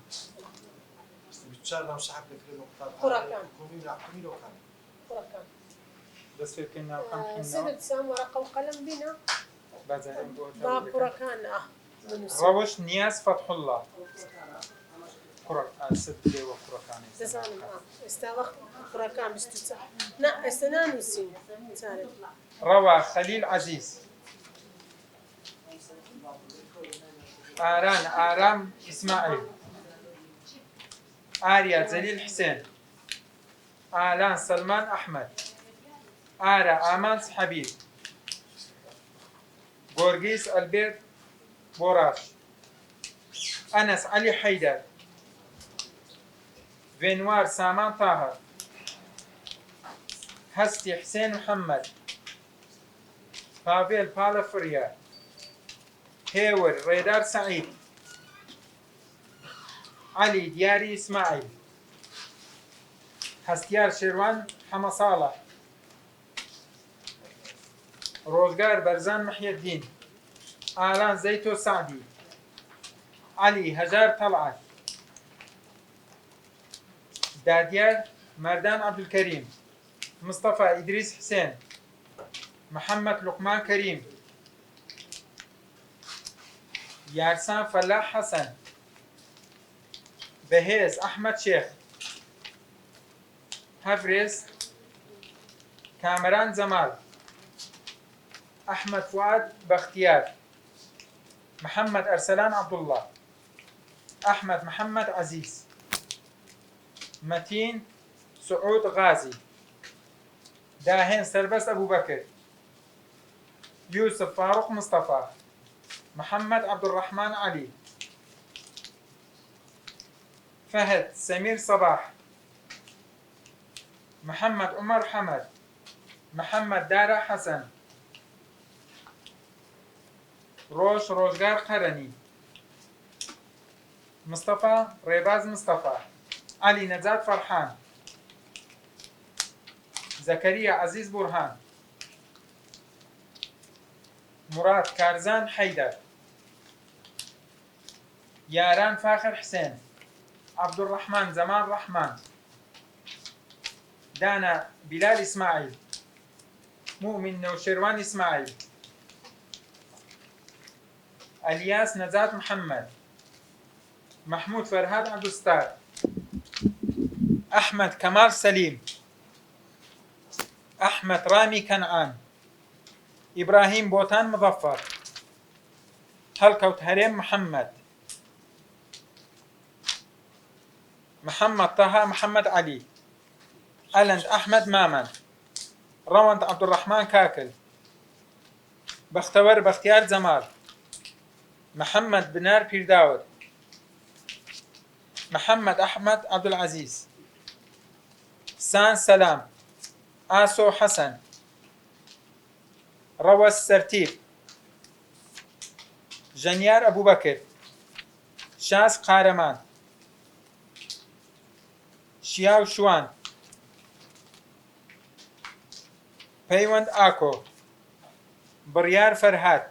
بتشارنا وسحب لك المقطع كركان كومينو كان كركان بس في كنا وكم سيد حنا بسام ورقة وقلم بنا بعدين با كركان روش نياس فتح الله كرة سد وكركان تسالم استوى كركان بستوتار لا استنان وسين تعرف روى خليل عزيز آرام إسماعيل آريا زليل حسين آلان سلمان أحمد آرا آمانس حبيب غورغيس ألبيرت بوراش أنس علي حيدر فينوار سامان طاهر هستي حسين محمد بافيل بالافريا هيور ريدار سعيد علي دياري إسماعيل هستيار شيروان حما صالح روزگار برزان محي الدين آلان زيتو سعدي علي هجار طلعت داديار مردان عبد الكريم مصطفى إدريس حسين محمد لقمان كريم يارسان فلاح حسن بهيز أحمد شيخ هفريز كامران زمال أحمد فؤاد بختيار محمد أرسلان عبد الله أحمد محمد عزيز متين سعود غازي داهين سربس أبو بكر يوسف فاروق مصطفى محمد عبد الرحمن علي فهد سمير صباح محمد عمر حمد محمد دارا حسن روش روزگار قرني مصطفى ريباز مصطفى علي نجات فرحان زكريا عزيز برهان مراد كارزان حيدر ياران فاخر حسين عبد الرحمن زمان رحمن دانا بلال إسماعيل مؤمن نوشيروان إسماعيل الياس نجات محمد محمود فرهاد عبد الستار أحمد كمال سليم أحمد رامي كنعان إبراهيم بوتان مظفر هلكوت هريم محمد محمد طه محمد علي ألند أحمد مامن روند عبد الرحمن كاكل بختور بختيار زمال محمد بنار بيرداود محمد أحمد عبد العزيز سان سلام آسو حسن روس سرتيب جنيار أبو بكر شاس قارمان شياو شوان بيوند آكو بريار فرهاد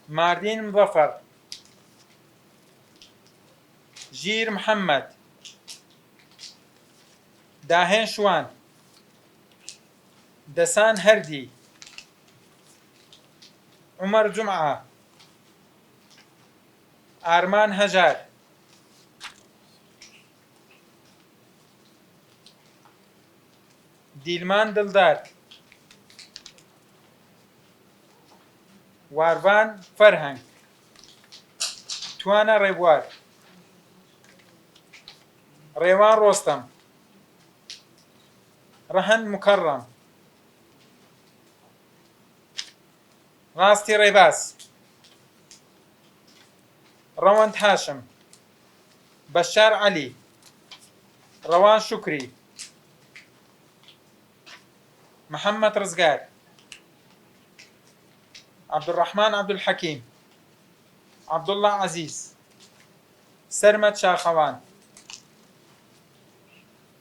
ماردين مظفر جير محمد داهن شوان دسان هردي عمر جمعة آرمان هجار ديلمان دلدار واروان فرهنگ توانا ريبوار ريوان روستم رهن مكرم راستي ريباس روند هاشم بشار علي روان شكري محمد رزقار عبد الرحمن عبد الحكيم عبد الله عزيز سرمد شاخوان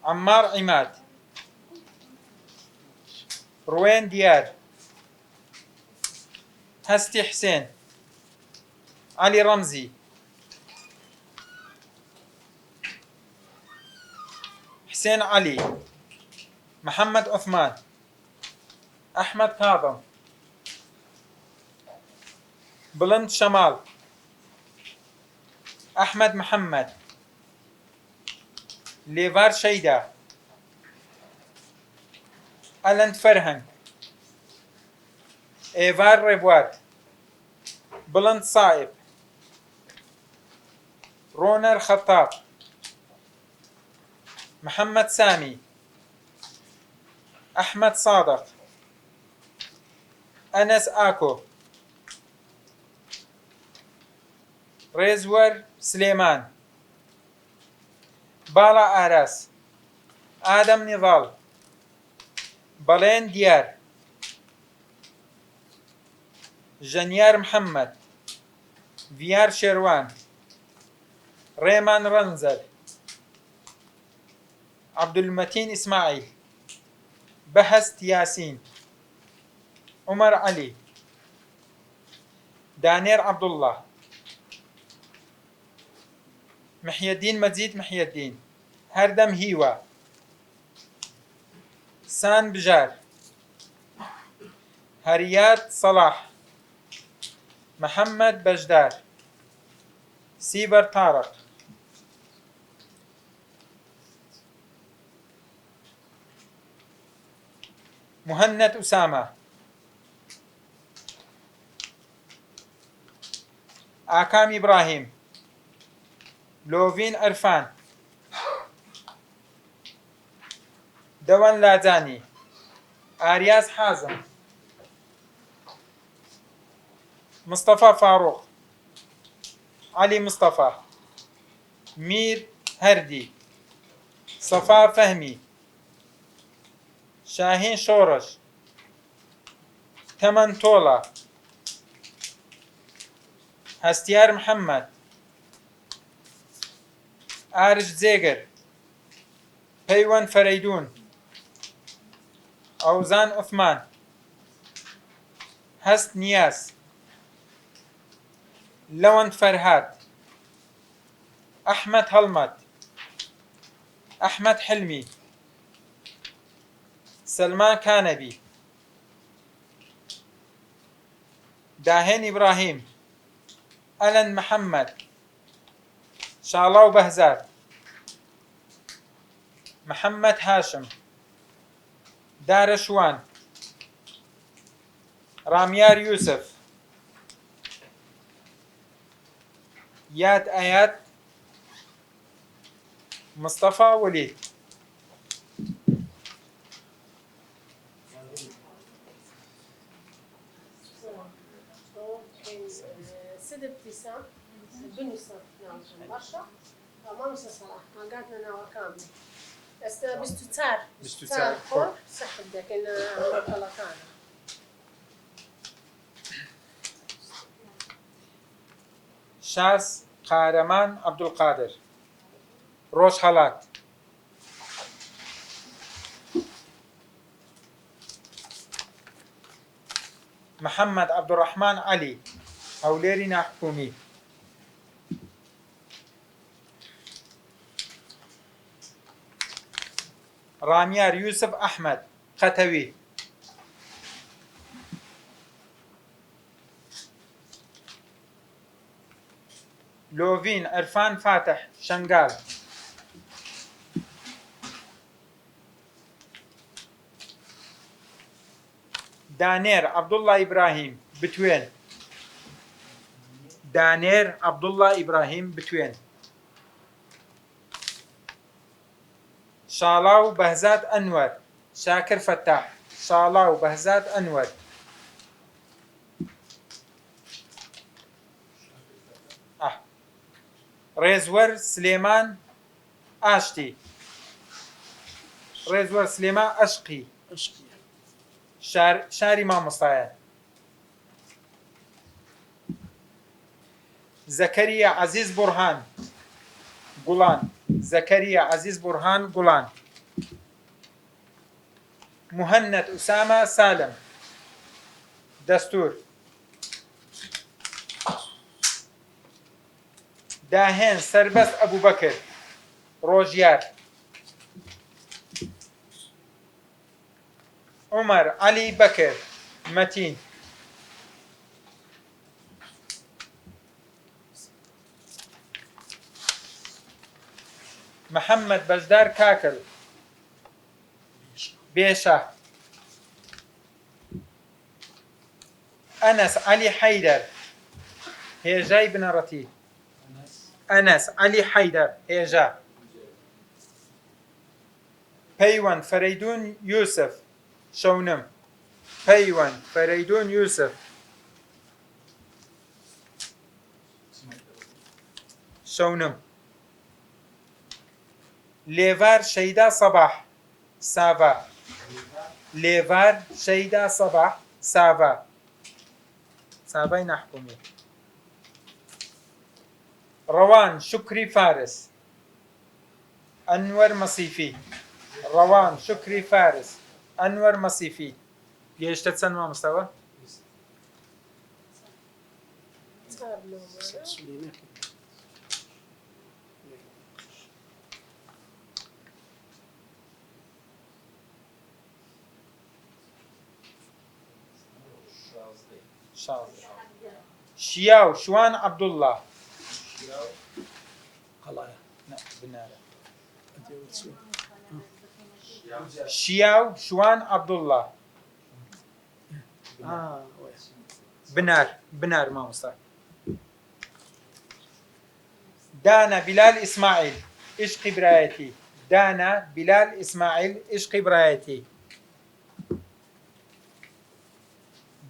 عمار عماد روين ديار هستي حسين علي رمزي حسين علي محمد عثمان أحمد كاظم بلند شمال أحمد محمد ليفار شيدا ألند فرهنگ إيفار ريبوار بلند صائب رونر خطاب محمد سامي أحمد صادق أنس آكو ريزور سليمان بالا آراس آدم نضال بلين ديار جنيار محمد فيار شيروان ريمان رنزل عبد المتين إسماعيل بهست ياسين عمر علي دانير عبد الله محي الدين مزيد محي الدين هردم هيوا سان بجار هريات صلاح محمد بجدار سيبر طارق مهند أسامة آكام إبراهيم لوفين عرفان دوان لاجاني آرياس حازم مصطفى فاروق علي مصطفى مير هردي صفا فهمي شاهين شورش تمن طولة هستيار محمد آرج زيغر بيوان فريدون أوزان عثمان هست نياس لون فرهاد أحمد هلمت أحمد حلمي سلمان كانبي داهين إبراهيم ألن محمد شالاو بهزار محمد هاشم دارشوان راميار يوسف ياد آيات مصطفى وليد. سيد ابتسام بنسى ناو برشا ما مس صلاح ما قعدنا ناو كامل بستوتار خور صح بدك إن غلطانة شاس قهرمان عبدالقادر. روش حالات. محمد عبد الرحمن علي هوليري حكومي. راميار يوسف أحمد قتوي. لوفين عرفان فاتح شنغال. دانير عبد الله إبراهيم بتوين. دانير عبد الله إبراهيم بتوين. شالاو بهزاد أنور شاكر فتاح. شالاو بهزاد أنور. ريزور سليمان آشتي. ريزور سليمان أشقي. شاري ما مصايا. زكريا عزيز برهان قولان. زكريا عزيز برهان قولان. مهند أسامة سالم دستور. داهن سربست أبو بكر روجيار. عمر علي بكر متين. محمد بجدار كاكل بيشة. أنس علي حيدر هي جاي بنرتي. أنس علي حيدر هي جا. بيوان فريدون يوسف شونم. بيوان فريدون يوسف شونم. ليفار شيدا صباح سافا. ليفار شيدا صباح سافا. سافا نحكمي. روان شكري فارس أنور مصيفي. روان شكري فارس أنور مصيفي. ليش تتسن ما مستوى؟ شياو شوان عبد الله. شياو شوان عبد الله. بنار ما مصطفى. دانا بلال إسماعيل عشق برايتي. دانا بلال إسماعيل عشق برايتي.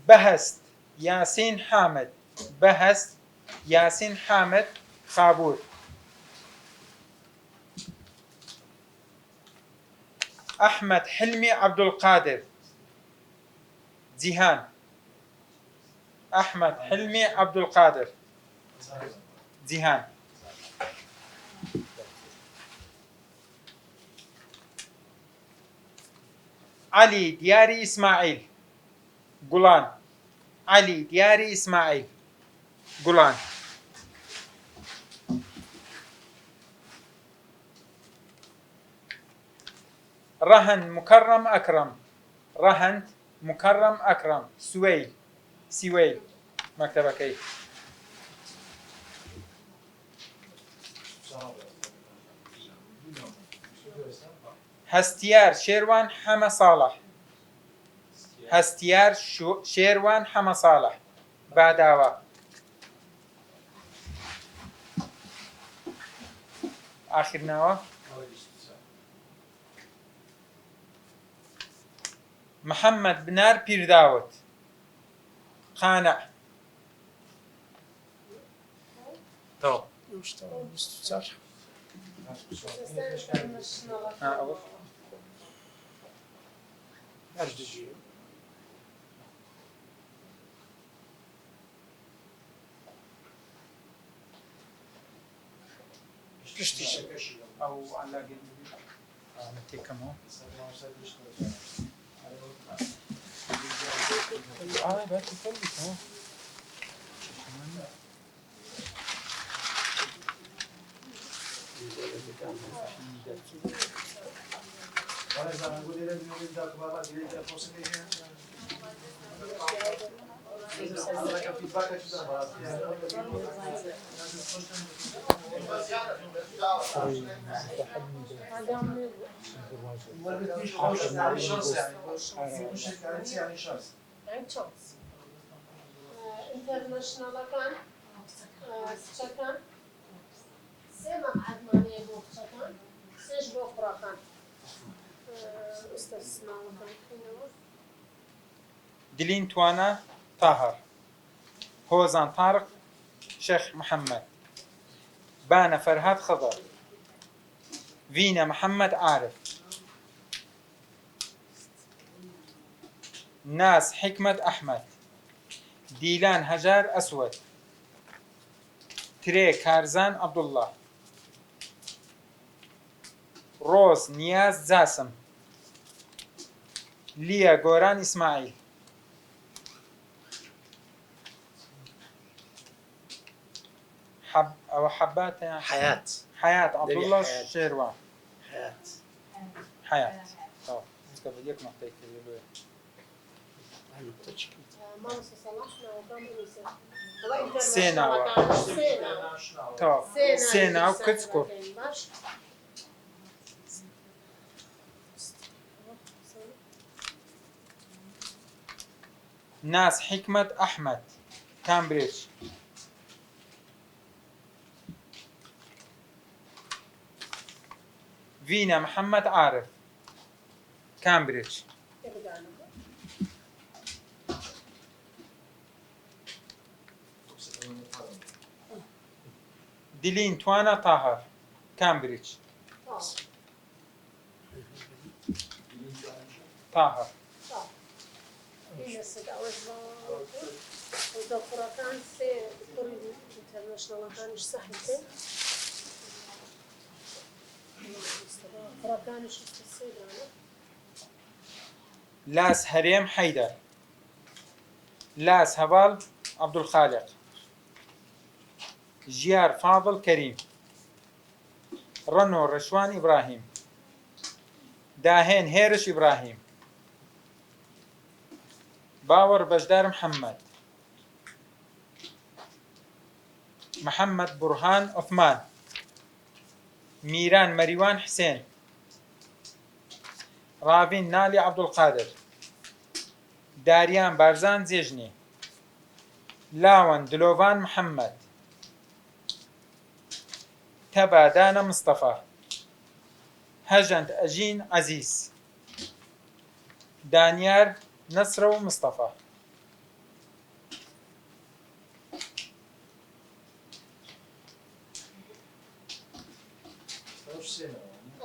بهست ياسين حامد. بهست ياسين حامد خابور. أحمد حلمي عبد القادر زيهان. أحمد حلمي عبد القادر زيهان. علي دياري إسماعيل قولان. علي دياري إسماعيل قولان. رهن مكرم أكرم. رهن مكرم أكرم سويل. سويل مكتبة كيف. هستيار شيروان حما صالح. هستيار شيروان حما صالح بعداوة. آخر ناوة محەممەد بنار پیرداوت قانع تەواو يشتغل 24 هر دقيقة تشتي أو على تيكمو بس يفلت عين شانس انترناشنال كان سكان سمع عد ماني بوك سكان سيش بوك راكان استثناء كان دلين توانا طاهر هوزان طارق شيخ محمد بانا فرهاد خضر فينا محمد عارف ناس حكمة أحمد ديلان هجار أسود تري كارزان عبد الله روز نياز زاسم ليا جوران إسماعيل أو حبات يعني حياة حياة عبد الله حياة. شيروان حياة حياة طبعا تكفيديك محتاج تقولوا أنا بتشكي ما صلحنا وكم إنسان سينا سينا طبعا سينا وكتسكور باش ناس حكمة أحمد كامبريدج فينا محمد عارف كامبريدج دلين توانا طاهر كامبريدج طاهر ودكتورة كان سي دكتور انترناشنال كان ايش صح انت؟ دكتورة كان ايش السيد انا؟ لاس هريم حيدر لاس هبال عبد الخالق جيار فاضل كريم رنو رشوان إبراهيم داهين هيرش إبراهيم باور بجدار محمد محمد برهان عثمان ميران مريوان حسين رافين نالي عبد القادر داريان بارزان زيجني لاون دلوفان محمد تبا دانا مصطفى هجنت أجين عزيز دانيار نصر ومصطفى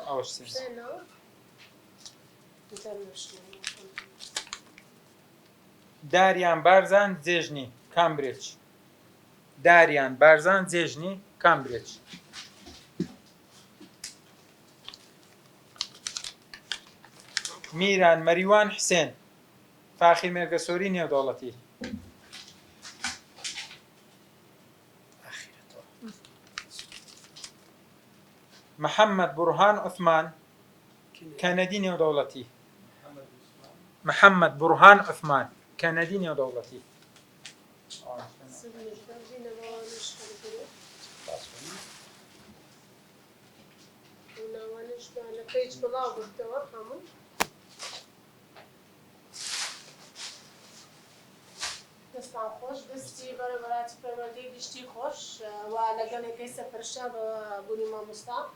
أوش سنة سينا انترناشنال داريان بارزان زيجني كامبريدج داريان بارزان زيجني كامبريدج ميران مريوان حسين فاخر ميرقا سوري نيو دولتي محمد برهان عثمان كندي نيو دولتي محمد برهان عثمان كندي نيو دولتي پیج بلا بوده و همون دستان خوش دستی برای براتی پرونده گشتی خوش و لگن کیس پرشا و بونی ما مستا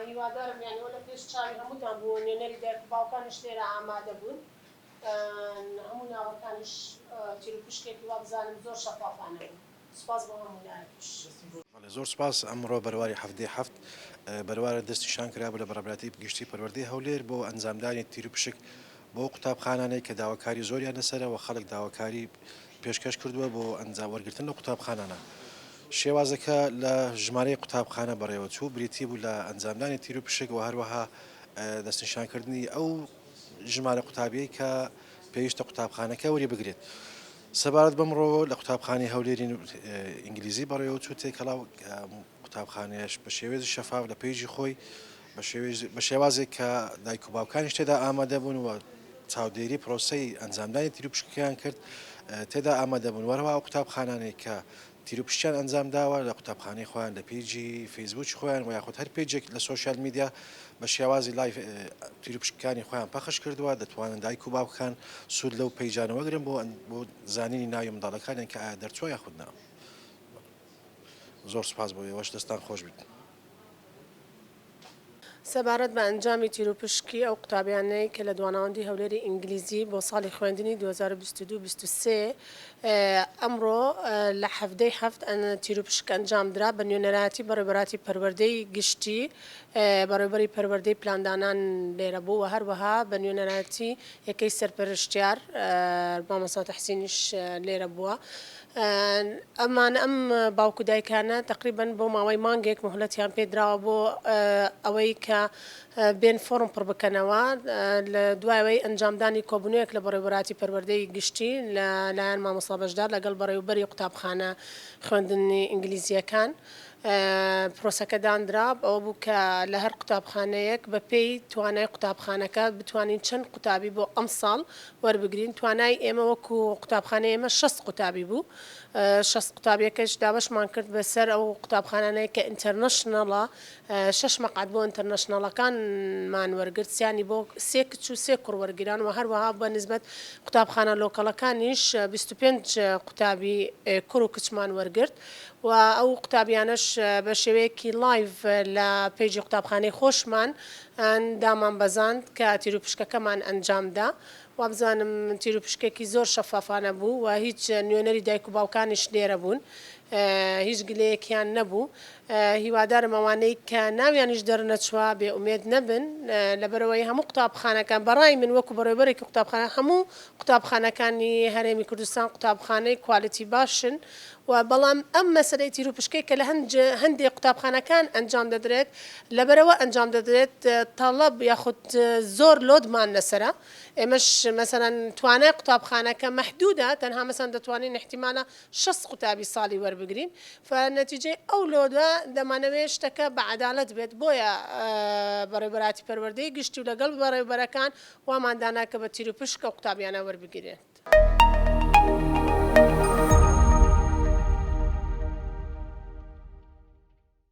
یوادارم یعنی ولی پیش چاوی همون تام بون یعنی در باکانش تیر آماده بون هەموو ناوەکانش تیرۆپشکێکی وا بزانم زۆر شەفافانە بوو. سوپاس بۆ هەموو نایەکیش. زۆر سپاس ئەمڕۆ بەرواری هەفتەی هەفت بەروارە دەستیشان کرابوو لە بەڕێبەتی گشتی پەروەردەی هەولێر بۆ ئەنجامدانی تیرۆپشک بۆ قوتابخانانەی کە داواکاری زۆریان لەسەرەوە خەڵک داواکاری پێشکەش کردووە بۆ ئەنجام وەرگرتن لە قوتابخانانە. شێوازەکە لە ژمارەی قوتابخانە بەڕێوە چوو بریتی بوو لە ئەنجامدانی تیرۆپشک و هەروەها دەستنیشانکردنی ئەو ژمارە قوتابیەی کە پێویستە قوتابخانەکە وەری بگرێت. سەبارەت بەمڕۆ لە قوتابخانەی هەولێری ئینگلیزی بەڕێوە چوو تێکەڵاو قوتابخانەیەش بە شێوێزی شەفاف لە پێیژی خۆی بە شێوازێک کە دایک و باوکانیش تێدا ئامادە بوون و چاودێری پرۆسەی ئەنجامدانی تیرۆپشکیان کرد تێدا ئامادە بوون. وەرەوە ئەو قوتابخانانێک کە تیرۆپشتیان ئەنجام داوە لە قوتابخانەی خۆیان لە پیجی فەیسبووکی خۆیان و یاخود هەر پێیجێک لە سۆشیال میدیا بە شێوازی لایڤ تیرۆپشکەکانی خۆیان پەخش کردووە دەتوانن دایک و باوکان سوود لەو پەیجانەوەگرن بۆ زانینی ناوی منداڵەکانیان کە ئایا دەرچووە یاخود نا. زۆر سوپاس بۆ ئێوەش دەستان خۆش بیت. سەبارەت بە ئەنجامی تیرۆپشکی ئەو قوتابیانەی کە لە دواناوەندی هەولێری ئینگلیزی بۆ ساڵی خوێندنی 2022-23 ئەمڕۆ لە هەفتەی هەفت تیرۆپشک ئەنجامدرا بە نوێنەراتی بەڕێوەبەراتی پەروەردەی گشتی بەڕێوەبەری پەروەردەی پلاندانان لێرە بوو و هەروەها بە نوێنەراتی یەکەی سەرپەرشتیار مامۆستا تەحسینیش لێرە بووە. ئەمان ئەم باوکو دایکانە تقریبن بۆ ماوەی مانگێک مهلەتیان پێدراوە بۆ ئەوەی کە بێن فۆرم پڕ بکەنەوە لە دوایەوەی ئەنجامدانی کۆبوونەیەک لە بەڕێوەبەراتی پەروەردەی گشتی لەلایەن مامۆستا بەشدار لەگەڵ بەڕێوەبەری قوتابخانە خوێندنی ئینگلیزیەکان. پرۆسەکە دانرا ئەوە بوو کە لە هەر قوتابخانەیەک بە پێی توانای قوتابخانەکە بتوانین چەند قوتابی بۆ ئەم ساڵ وەربگرین. توانای ئێمە وەکو قوتابخانە ئێمە 6 قوتابی بوو. 6 قوتابیەکەش دابشمان کرد بەسەر ئەو قوتابخانانەیە کە ئینتەرنەشنەڵە 6 مەقعد بۆ ئینتەرنەشنەڵەکانمان وەرگرت سیانی بۆ 3 کچ و 3 کوڕ وەرگیران و هەروەها بە نسبەت قوتابخانە لۆکەڵەکانیش 25 قوتابی کوڕ و کچمان وەرگرت و ئەو قوتابیانش بە شێوەیەکی لایڤ لە پێیجی قوتابخانەی خۆشمان دامان بەزاند کە تیرۆپشکەکەمان ئەنجامدا. وابزانم تیرۆپشکێکی زۆر شەفافانە بوو و هیچ نوێنەری دایک و باوکانیش لێرە بوون. هیچ گلەیەکیان نەبوو. هیوادارم ئەوانەی کە ناویانیش دەرنەچوە بێ ئومێد نەبن لەبەرەوەی هەموو قوتابخانەکان بەڕای من وەکو بەڕێوەبەرێکی قوتابخانە هەموو قوتابخانەکانی هەرێمی کوردستان قوتابخانەی کوالیتی باشن و بەڵام ئەم مەسەلەی تیرۆپشکەی کە لە هەندێک قوتابخانەکان ئەنجام دەدرێت لەبەرەوە ئەنجام دەدرێت تەڵەب یاخود زۆر لۆدمان لەسرە. ئێمەش مەسەرەن توانای قوتابخانەکە مەحدودە تەنها مەسەن دەتوانین احتیمالە 6 قوتابی ساڵی وەربگرین فنەتیجەی ئەو لۆدە دەمانەوێت شتەکە بە عەدالەت بێت. بۆیە بەڕێوەبەراتی پەروەردەی گشتی و لەگەڵ بەڕێوەبەرەکان واماندانا کە بە تیرۆپشکە قوتابیانە وەربگرێت.